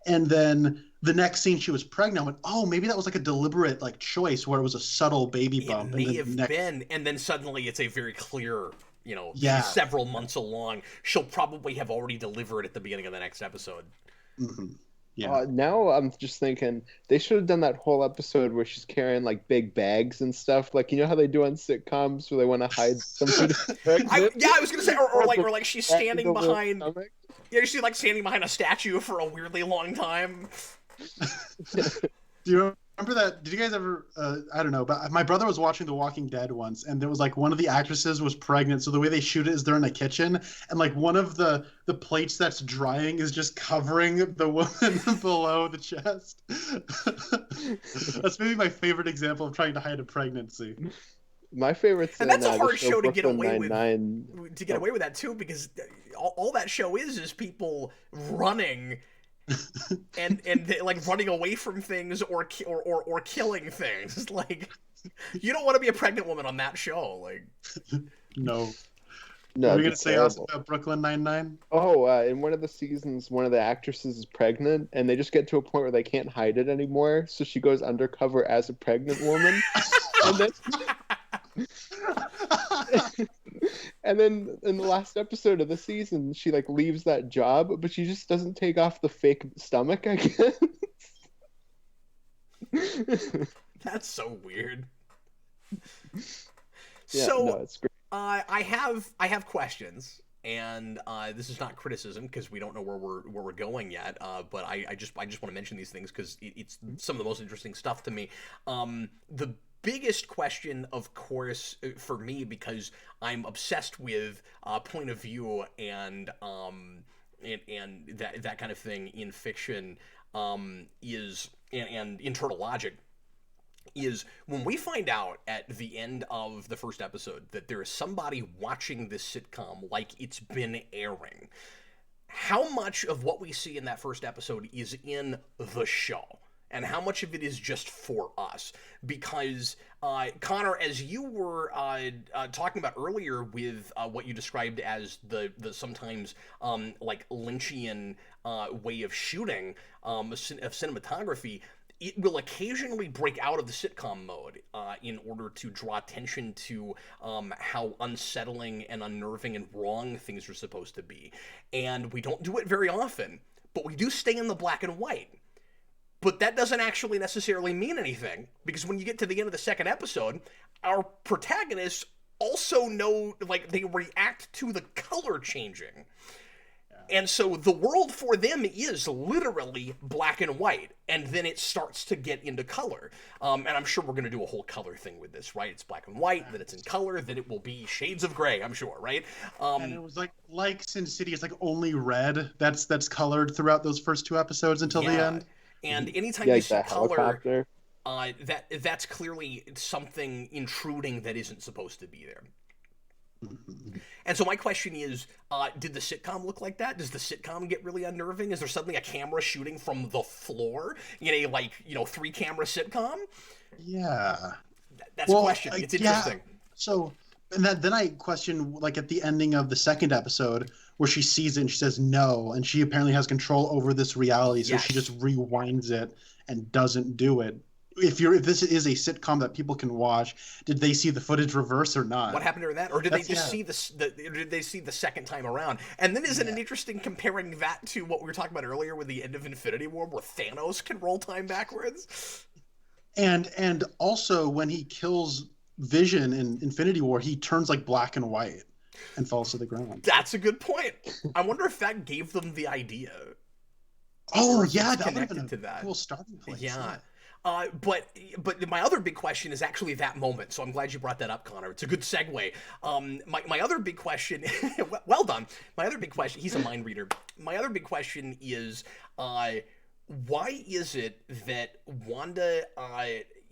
And then the next scene she was pregnant, I went, oh, maybe that was like a deliberate like choice where it was a subtle baby bump. It may have been, and then suddenly it's a very clear, she's several months along. She'll probably have already delivered at the beginning of the next episode. Mm-hmm. Yeah. Now I'm just thinking they should have done that whole episode where she's carrying like big bags and stuff, like how they do on sitcoms where they want to hide somebody. I was gonna say, or like she's standing behind. Yeah, she's like standing behind a statue for a weirdly long time. Do you remember that? Did you guys ever? I don't know, but my brother was watching The Walking Dead once, and there was like one of the actresses was pregnant. So the way they shoot it is they're in a kitchen, and like one of the plates that's drying is just covering the woman below the chest. That's maybe my favorite example of trying to hide a pregnancy. My favorite's And that's a the hard show to get Brooklyn away Nine-Nine. with. To get away with that too, because all that show is people running and like running away from things or killing things. Like, you don't want to be a pregnant woman on that show. Like, No. No, What were it'd you be gonna say us terrible. about Brooklyn Nine-Nine? Oh, in one of the seasons, one of the actresses is pregnant, and they just get to a point where they can't hide it anymore. So she goes undercover as a pregnant woman, and then and then in the last episode of the season, she like leaves that job, but she just doesn't take off the fake stomach, I guess. that's so weird. Yeah, So no, it's great. I have questions, and this is not criticism because we don't know where we're going yet. But I just want to mention these things because it's some of the most interesting stuff to me. The biggest question, of course, for me, because I'm obsessed with point of view and that kind of thing in fiction, is and internal logic, is when we find out at the end of the first episode that there is somebody watching this sitcom like it's been airing. How much of what we see in that first episode is in the show? And how much of it is just for us? Because, Connor, as you were talking about earlier with what you described as the sometimes like Lynchian way of shooting, of cinematography, it will occasionally break out of the sitcom mode in order to draw attention to how unsettling and unnerving and wrong things are supposed to be. And we don't do it very often, but we do stay in the black and white. But that doesn't actually necessarily mean anything, because when you get to the end of the second episode, our protagonists also know, like, they react to the color changing. And so the world for them is literally black and white, and then it starts to get into color. And I'm sure we're going to do a whole color thing with this, right? It's black and white, then it's in color, then it will be shades of gray, I'm sure, right? And it was like Sin City, it's like only red that's colored throughout those first two episodes until the end. And anytime Yeah, you like see the color, helicopter. that's clearly something intruding that isn't supposed to be there. And so my question is, did the sitcom look like that? Does the sitcom get really unnerving? Is there suddenly a camera shooting from the floor in a, like, 3-camera sitcom? Yeah. That's a question. It's interesting. Yeah. So, and then I question, like, at the ending of the second episode, where she sees it and she says no, and she apparently has control over this reality, so she just rewinds it and doesn't do it. If this is a sitcom that people can watch, did they see the footage reverse or not? What happened during that, or did they just see did they see the second time around? And then isn't it interesting comparing that to what we were talking about earlier with the end of Infinity War, where Thanos can roll time backwards? And also when he kills Vision in Infinity War, he turns like black and white and falls to the ground. That's a good point. I wonder if that gave them the idea. Oh yeah, that connected would have to been a that. cool starting place. Yeah. But my other big question is actually that moment. So I'm glad you brought that up, Connor. It's a good segue. My other big question, well done. My other big question, he's a mind reader. My other big question is, why is it that Wanda,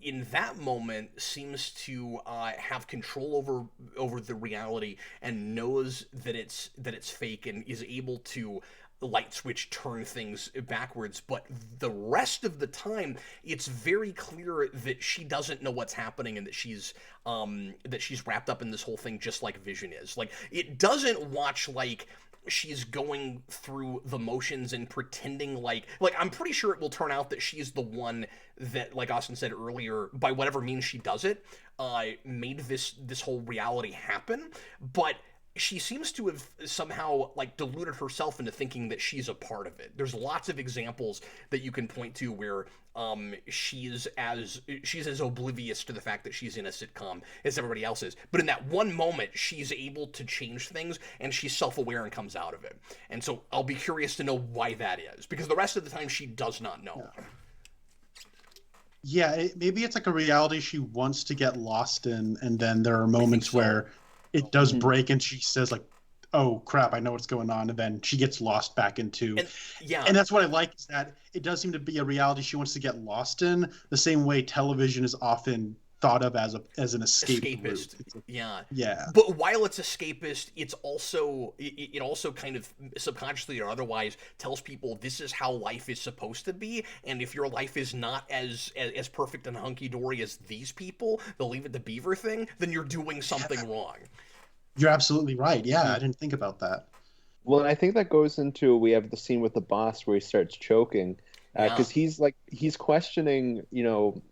in that moment, seems to have control over the reality and knows that it's fake and is able to light switch turn things backwards, but the rest of the time it's very clear that she doesn't know what's happening and that she's wrapped up in this whole thing just like Vision is. Like, it doesn't watch like she's going through the motions and pretending like I'm pretty sure it will turn out that she's the one that, like Austin said earlier, by whatever means she does it, made this whole reality happen, but she seems to have somehow like deluded herself into thinking that she's a part of it. There's lots of examples that you can point to where she's as oblivious to the fact that she's in a sitcom as everybody else is. But in that one moment, she's able to change things and she's self-aware and comes out of it. And so I'll be curious to know why that is, because the rest of the time she does not know. Yeah, maybe it's like a reality she wants to get lost in, and then there are moments where it does break and she says like, oh crap, I know what's going on, and then she gets lost back into and that's what I like, is that it does seem to be a reality she wants to get lost in, the same way television is often thought of as an escape route. Escapist. Yeah. Yeah. But while it's escapist, it's also it also kind of subconsciously or otherwise tells people this is how life is supposed to be, and if your life is not as perfect and hunky dory as these people, the Leave It to Beaver thing, then you're doing something wrong. You're absolutely right. Yeah, I didn't think about that. Well, and I think that goes into, we have the scene with the boss where he starts choking, because he's questioning,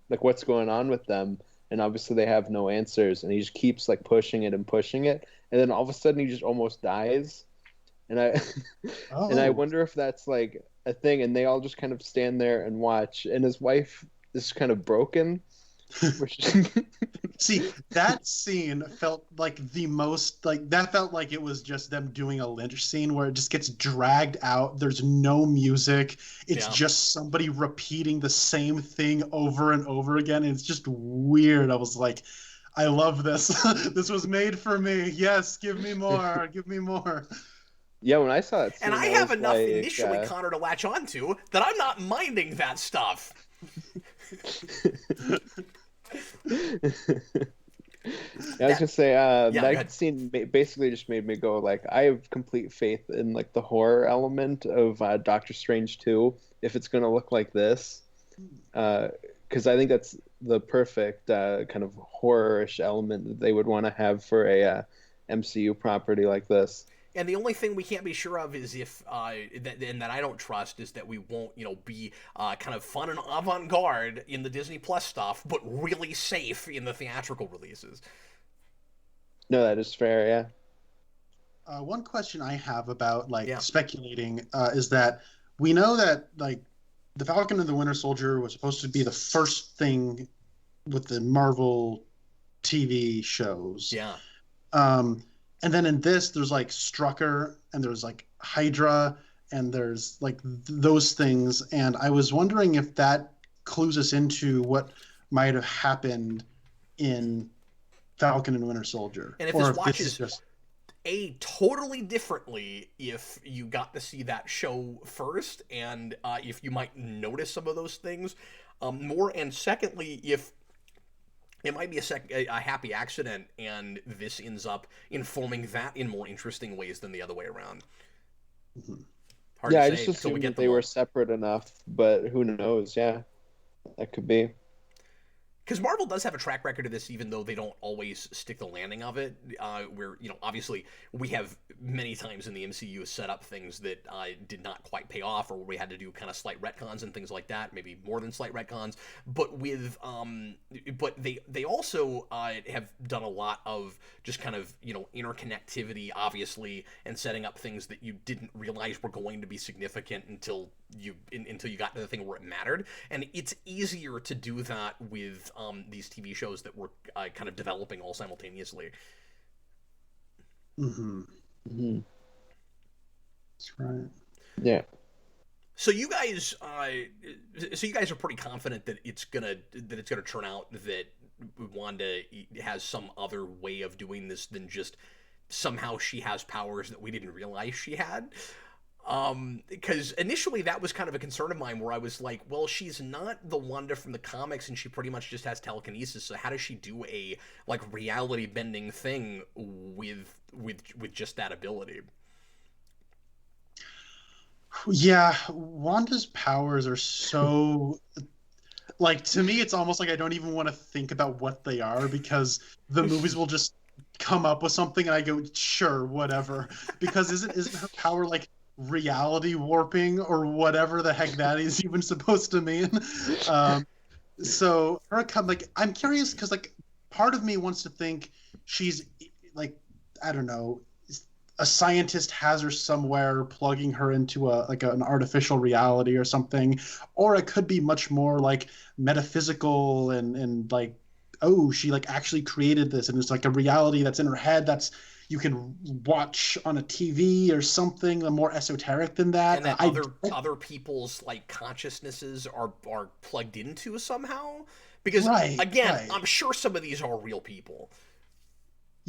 like what's going on with them, and obviously they have no answers, and he just keeps like pushing it, and then all of a sudden he just almost dies, and I wonder if that's like a thing, and they all just kind of stand there and watch, and his wife is kind of broken. See, that scene felt like the most that felt like it was just them doing a Lynch scene where it just gets dragged out. There's no music. It's just somebody repeating the same thing over and over again. And it's just weird. I was like, I love this. This was made for me. Yes, give me more. Give me more. Yeah, when I saw it, and I have enough initially, Connor, to latch onto that I'm not minding that stuff. I was gonna say that scene basically just made me go like, I have complete faith in like the horror element of Doctor Strange 2 if it's gonna look like this, because I think that's the perfect kind of horror-ish element that they would want to have for a MCU property like this. And the only thing we can't be sure of is if that I don't trust is that we won't, be kind of fun and avant-garde in the Disney Plus stuff, but really safe in the theatrical releases. No, that is fair, yeah. One question I have about speculating is that we know that the Falcon and the Winter Soldier was supposed to be the first thing with the Marvel TV shows. Yeah. And then in this, there's Strucker, and there's Hydra, and there's those things. And I was wondering if that clues us into what might have happened in Falcon and Winter Soldier. And if this watches totally differently if you got to see that show first, and if you might notice some of those things more. And secondly, if it might be a happy accident, and this ends up informing that in more interesting ways than the other way around. Mm-hmm. Hard to say. I just assumed that they were separate enough, but who knows? Yeah, that could be. Because Marvel does have a track record of this, even though they don't always stick the landing of it. Where, obviously we have many times in the MCU set up things that did not quite pay off, or where we had to do kind of slight retcons and things like that, maybe more than slight retcons. But with, but they also have done a lot of just kind of interconnectivity, obviously, and setting up things that you didn't realize were going to be significant until you got to the thing where it mattered. And it's easier to do that with these TV shows that were kind of developing all simultaneously. Mm-hmm. Mm-hmm. That's right. Yeah. So you guys are pretty confident that it's gonna turn out that Wanda has some other way of doing this than just somehow she has powers that we didn't realize she had. Because initially that was kind of a concern of mine, where I was like, well, she's not the Wanda from the comics, and she pretty much just has telekinesis, so how does she do a reality bending thing with just that ability? Yeah, Wanda's powers are so to me it's almost like I don't even want to think about what they are, because the movies will just come up with something and I go, sure, whatever. Because isn't her power reality warping or whatever the heck that is even supposed to mean? So her I'm curious, because part of me wants to think she's I don't know, a scientist has her somewhere plugging her into an artificial reality or something, or it could be much more metaphysical and oh, she actually created this, and it's a reality that's in her head that's you can watch on a TV or something more esoteric than that. And that other people's consciousnesses are plugged into somehow. Because again, I'm sure some of these are real people.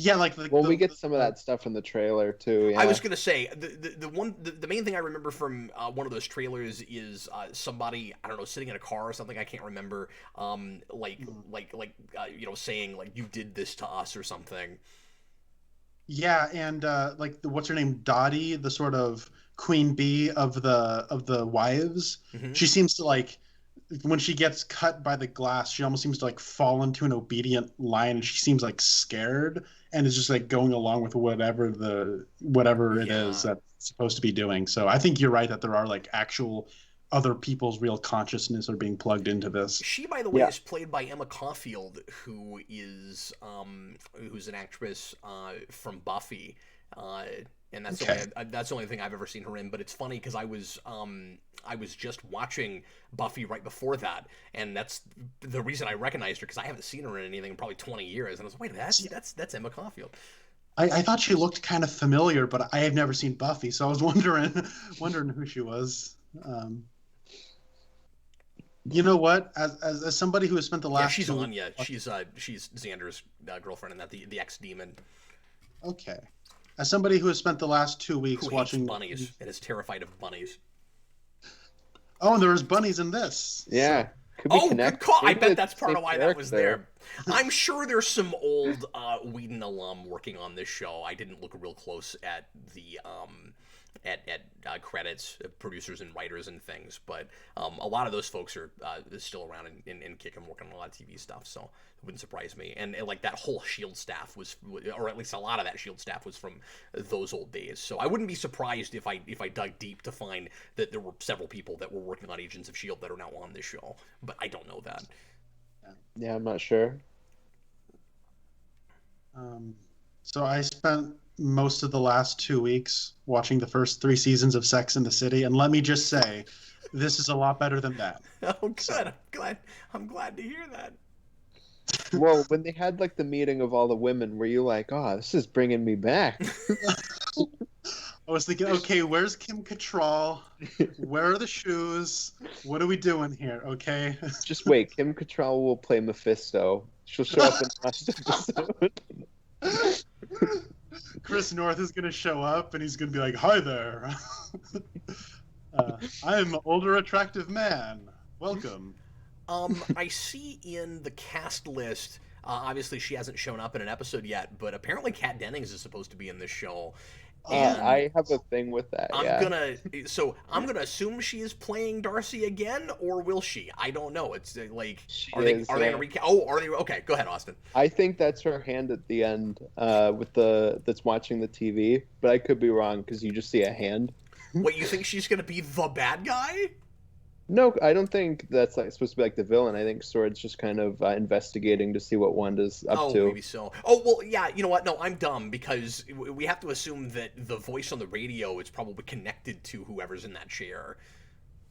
Yeah, like Well, we get some of that stuff in the trailer too. Yeah. I was gonna say the main thing I remember from one of those trailers is somebody, I don't know, sitting in a car or something, I can't remember, saying like, you did this to us or something. Yeah, and like what's her name, Dottie, the sort of queen bee of the wives. Mm-hmm. She seems to like, when she gets cut by the glass, she almost seems to like fall into an obedient line, and she seems like scared and is just like going along with whatever it is that's supposed to be doing. So I think you're right that there are like actual other people's real consciousness are being plugged into this. She, by the way, is played by Emma Caulfield, who is who's an actress from Buffy. And that's the only thing I've ever seen her in. But it's funny because I was just watching Buffy right before that, and that's the reason I recognized her, because I haven't seen her in anything in probably 20 years. And I was like, wait, that's Emma Caulfield. I thought she looked kind of familiar, but I have never seen Buffy, so I was wondering who she was. You know what? As somebody who has spent the last she's Anya. She's Xander's girlfriend, and that the ex-demon. Okay. As somebody who has spent the last 2 weeks watching bunnies and is terrified of bunnies. Oh, and there was bunnies in this. Yeah. Could be good call. I bet that's part of why that was there. I'm sure there's some old Whedon alum working on this show. I didn't look real close at the credits, producers and writers and things, but a lot of those folks are still around and kicking, working on a lot of TV stuff, so it wouldn't surprise me. And like that whole S.H.I.E.L.D. staff was, or at least a lot of that S.H.I.E.L.D. staff was from those old days. So I wouldn't be surprised if I dug deep to find that there were several people that were working on Agents of S.H.I.E.L.D. that are now on this show, but I don't know that. Yeah, I'm not sure. So I spent most of the last 2 weeks watching the first 3 seasons of Sex and the City, and let me just say, this is a lot better than that. Oh, good. So, I'm glad to hear that. Well, when they had like the meeting of all the women, were you like, "Oh, this is bringing me back"? I was thinking, okay, where's Kim Cattrall? Where are the shoes? What are we doing here? Okay. Just wait, Kim Cattrall will play Mephisto. She'll show up in the last episode. Chris North is going to show up, and he's going to be like, "Hi there. I'm an older, attractive man. Welcome." I see in the cast list, obviously she hasn't shown up in an episode yet, but apparently Kat Dennings is supposed to be in this show. And I have a thing with that. I'm gonna assume she is playing Darcy again, or will she? I don't know. It's like, are they gonna recap? Oh, are they? Okay, go ahead, Austin. I think that's her hand at the end, with that's watching the TV, but I could be wrong because you just see a hand. What, you think she's gonna be the bad guy? No, I don't think that's like supposed to be like the villain. I think Sword's just kind of investigating to see what Wanda's up to. Oh, maybe so. Oh, well, yeah, you know what? No, I'm dumb, because we have to assume that the voice on the radio is probably connected to whoever's in that chair.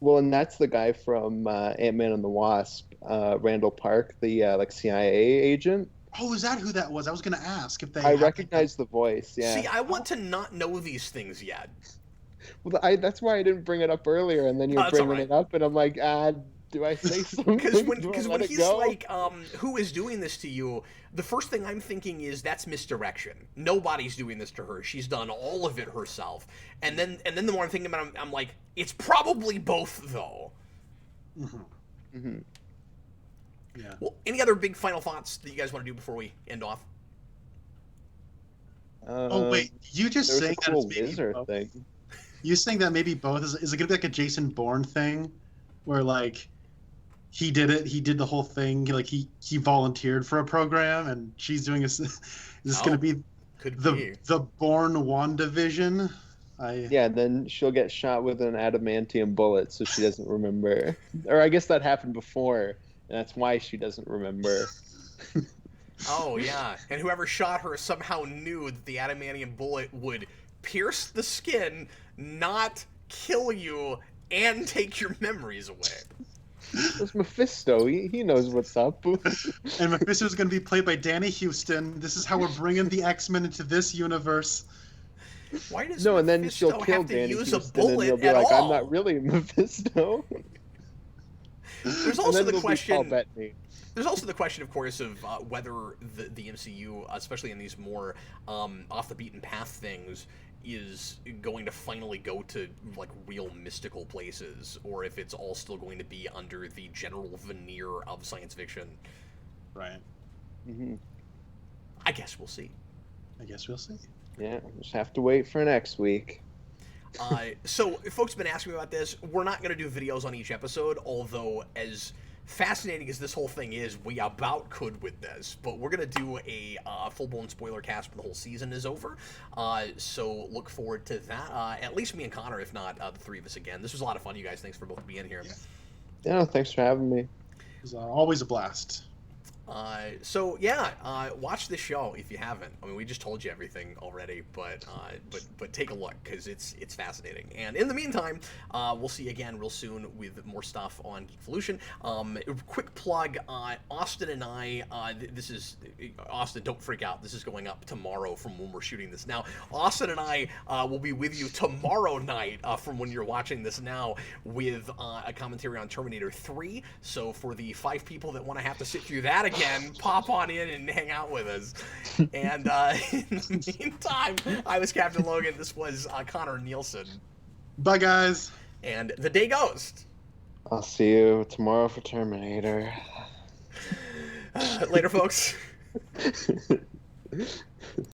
Well, and that's the guy from Ant-Man and the Wasp, Randall Park, the like CIA agent. Oh, is that who that was? I was going to ask if they... I recognize the voice, yeah. See, I want to not know these things yet. Well, that's why I didn't bring it up earlier, and then you're bringing it up, and I'm like, do I say something? Because when he's like, who is doing this to you, the first thing I'm thinking is that's misdirection. Nobody's doing this to her. She's done all of it herself. And then the more I'm thinking about it, I'm like, it's probably both, though. Mm-hmm. Mm-hmm. Yeah. Well, any other big final thoughts that you guys want to do before we end off? Oh, wait. You just saying that cool it's maybe both? Thing. You saying that maybe both? Is it going to be like a Jason Bourne thing where, like, he did the whole thing, like, he volunteered for a program, and she's doing this? Is this going to be the Bourne WandaVision? Yeah, then she'll get shot with an adamantium bullet, so she doesn't remember. Or I guess that happened before, and that's why she doesn't remember. Oh, yeah. And whoever shot her somehow knew that the adamantium bullet would pierce the skin, not kill you, and take your memories away. It's Mephisto. He knows what's up. And Mephisto's going to be played by Danny Houston. This is how we're bringing the X-Men into this universe. Why does no, and then Mephisto she'll kill have to Danny use Houston, a bullet and you'll be at like, all? I'm not really Mephisto. There's also the question. there's also the question, of course, of whether the MCU, especially in these more off the beaten path things, is going to finally go to like real mystical places, or if it's all still going to be under the general veneer of science fiction. Right. Mm-hmm. I guess we'll see. I guess we'll see. Yeah, just have to wait for next week. So, folks have been asking me about this. We're not going to do videos on each episode, although as fascinating as this whole thing is, we about could with this. But we're going to do a full-blown spoiler cast when the whole season is over. So look forward to that. At least me and Connor, if not the three of us again. This was a lot of fun, you guys. Thanks for both being here. Yeah, thanks for having me. It was always a blast. So yeah, watch this show if you haven't. I mean, we just told you everything already, but take a look because it's fascinating. And in the meantime, we'll see you again real soon with more stuff on Geekvolution. Quick plug: Austin and I. This is Austin. Don't freak out. This is going up tomorrow from when we're shooting this now. Austin and I will be with you tomorrow night from when you're watching this now with a commentary on Terminator 3. So for the 5 people that want to have to sit through that again, pop on in and hang out with us. And in the meantime, I was Captain Logan. This was Connor Nielsen. Bye, guys. And the day ghost. I'll see you tomorrow for Terminator. Later, folks.